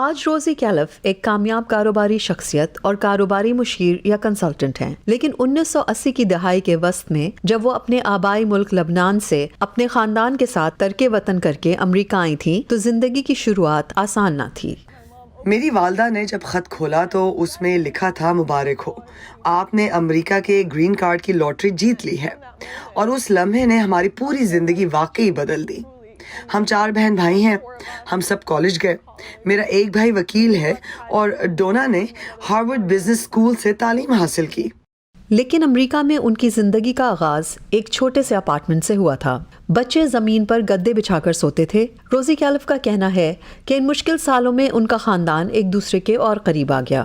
آج روزی کیلف ایک کامیاب کاروباری شخصیت اور کاروباری مشیر یا کنسلٹنٹ ہیں، لیکن 1980 کی دہائی کے وسط میں جب وہ اپنے آبائی ملک لبنان سے اپنے خاندان کے ساتھ ترک وطن کر کے امریکہ آئی تھیں تو زندگی کی شروعات آسان نہ تھی۔ میری والدہ نے جب خط کھولا تو اس میں لکھا تھا مبارک ہو، آپ نے امریکہ کے گرین کارڈ کی لاٹری جیت لی ہے، اور اس لمحے نے ہماری پوری زندگی واقعی بدل دی۔ ہم 4 بہن بھائی ہیں، ہم سب کالج گئے، میرا ایک بھائی وکیل ہے اور ڈونا نے ہارورڈ بزنس اسکول سے تعلیم حاصل کی۔ لیکن امریکہ میں ان کی زندگی کا آغاز ایک چھوٹے سے اپارٹمنٹ سے ہوا تھا۔ بچے زمین پر گدے بچھا کر سوتے تھے۔ روزی کیلف کا کہنا ہے کہ ان مشکل سالوں میں ان کا خاندان ایک دوسرے کے اور قریب آ گیا۔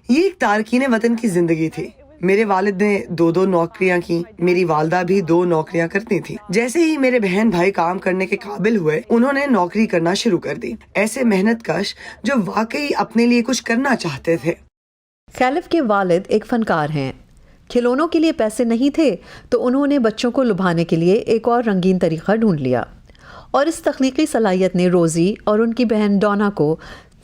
یہ ایک تارکین وطن کی زندگی تھی۔ میرے والد نے 2 نوکریاں کی، میری والدہ بھی 2 نوکریاں کرتی تھی۔ جیسے ہی میرے بہن بھائی کام کرنے کے قابل ہوئے، انہوں نے نوکری کرنا شروع کر دی، ایسے محنت کش جو واقعی اپنے لیے کچھ کرنا چاہتے تھے۔ کیلف کے والد ایک فنکار ہیں۔ کھلونوں کے لیے پیسے نہیں تھے تو انہوں نے بچوں کو لبھانے کے لیے ایک اور رنگین طریقہ ڈھونڈ لیا، اور اس تخلیقی صلاحیت نے روزی اور ان کی بہن ڈونا کو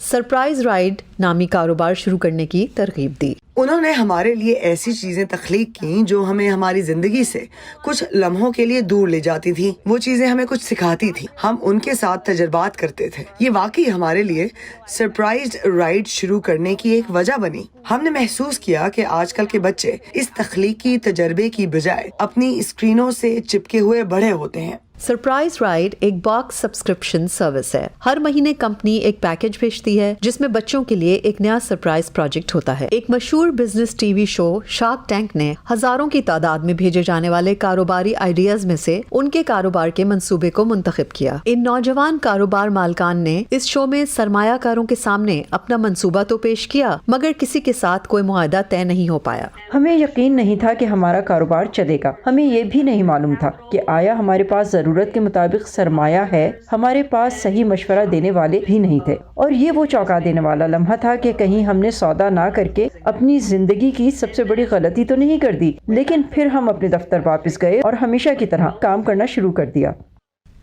سرپرائز رائڈ نامی کاروبار شروع کرنے کی ترغیب دی۔ انہوں نے ہمارے لیے ایسی چیزیں تخلیق کی جو ہمیں ہماری زندگی سے کچھ لمحوں کے لیے دور لے جاتی تھی۔ وہ چیزیں ہمیں کچھ سکھاتی تھی، ہم ان کے ساتھ تجربات کرتے تھے۔ یہ واقعی ہمارے لیے سرپرائز رائڈ شروع کرنے کی ایک وجہ بنی۔ ہم نے محسوس کیا کہ آج کل کے بچے اس تخلیقی تجربے کی بجائے اپنی اسکرینوں سے چپکے ہوئے بڑے ہوتے ہیں۔ سرپرائز رائڈ ایک باکس سبسکرپشن سروس ہے۔ ہر مہینے کمپنی ایک پیکج بھیجتی ہے جس میں بچوں کے لیے ایک نیا سرپرائز پروجیکٹ ہوتا ہے۔ ایک مشہور business T V show Shark tank نے ہزاروں کی تعداد میں بھیجے جانے والے کاروباری آئیڈیاز میں سے ان کے کاروبار کے منصوبے کو منتخب کیا۔ ان نوجوان کاروبار مالکان نے اس شو میں سرمایہ کاروں کے سامنے اپنا منصوبہ تو پیش کیا، مگر کسی کے ساتھ کوئی معاہدہ طے نہیں ہو پایا۔ ہمیں یقین نہیں تھا کہ ہمارا کاروبار چلے گا۔ ہمیں یہ بھی نہیں معلوم تھا کہ آیا ہمارے پاس ضرورت کے مطابق سرمایہ ہے۔ ہمارے پاس صحیح مشورہ دینے والے بھی نہیں تھے، اور یہ وہ چونکا دینے والا لمحہ تھا کہ کہیں ہم نے سودا نہ کر کے اپنی زندگی کی سب سے بڑی غلطی تو نہیں کر دی۔ لیکن پھر ہم اپنے دفتر واپس گئے اور ہمیشہ کی طرح کام کرنا شروع کر دیا۔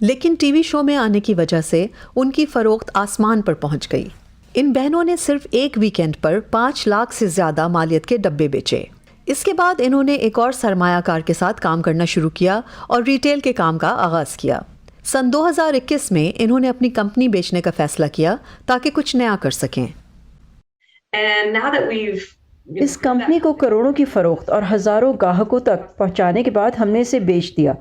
لیکن ٹی وی شو میں آنے کی وجہ سے ان کی فروخت آسمان پر پہنچ گئی۔ ان بہنوں نے صرف ایک ویکینڈ پر 5 لاکھ سے زیادہ مالیت کے ڈبے بیچے۔ اس کے بعد انہوں نے ایک اور سرمایہ کار کے ساتھ کام کرنا شروع کیا اور ریٹیل کے کام کا آغاز کیا۔ سن 2021 میں انہوں نے اپنی کمپنی بیچنے کا فیصلہ کیا تاکہ کچھ نیا کر سکیں۔ اس کمپنی کو کروڑوں کی فروخت اور ہزاروں گاہکوں تک پہنچانے کے بعد ہم نے اسے بیچ دیا۔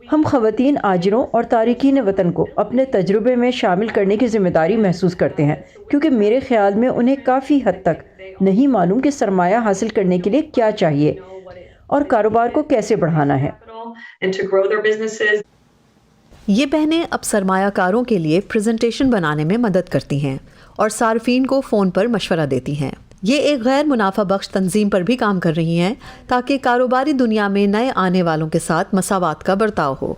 ہم خواتین آجروں اور تارکین وطن کو اپنے تجربے میں شامل کرنے کی ذمہ داری محسوس کرتے ہیں، کیونکہ میرے خیال میں انہیں کافی حد تک نہیں معلوم کہ سرمایہ حاصل کرنے کے لیے کیا چاہیے اور کاروبار کو کیسے بڑھانا ہے۔ یہ بہنیں اب سرمایہ کاروں کے لیے پریزنٹیشن بنانے میں مدد کرتی ہیں اور صارفین کو فون پر مشورہ دیتی ہیں۔ یہ ایک غیر منافع بخش تنظیم پر بھی کام کر رہی ہیں تاکہ کاروباری دنیا میں نئے آنے والوں کے ساتھ مساوات کا برتاؤ ہو۔